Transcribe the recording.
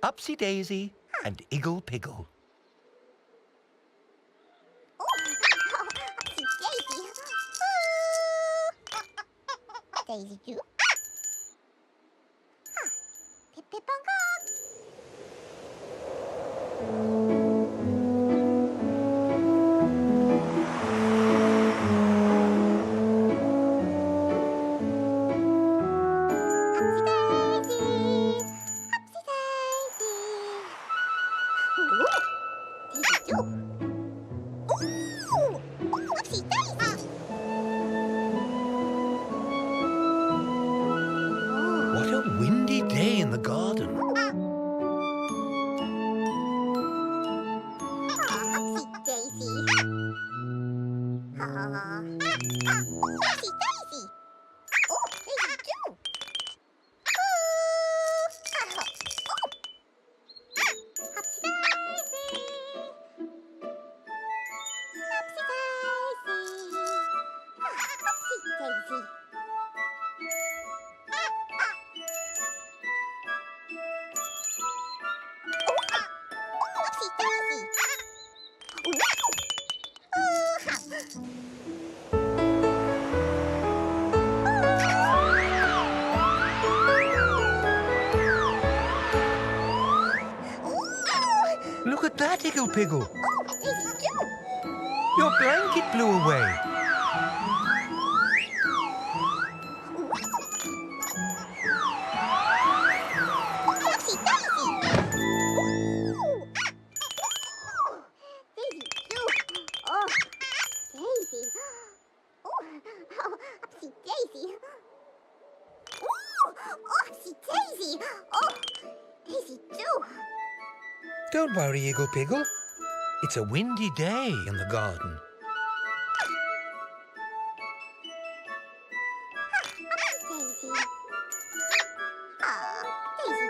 Upsy Daisy and Igglepiggle. Upsy Daisy. Daisy do. Pip pip on cock. What a windy day in the garden. Upsy Daisy. Upsy Daisy. Oh, Daisy too. Upsy Daisy. Upsy Daisy. Upsy Daisy. Upsy Daisy. Look at that, Igglepiggle. Oh, Daisy too. Your blanket blew away. Upsy Daisy. Daisy too. Oh, Daisy. Oh, Upsy Daisy. Upsy Daisy. Oh, Daisy too. Don't worry, Igglepiggle. It's a windy day in the garden. Upsy Daisy.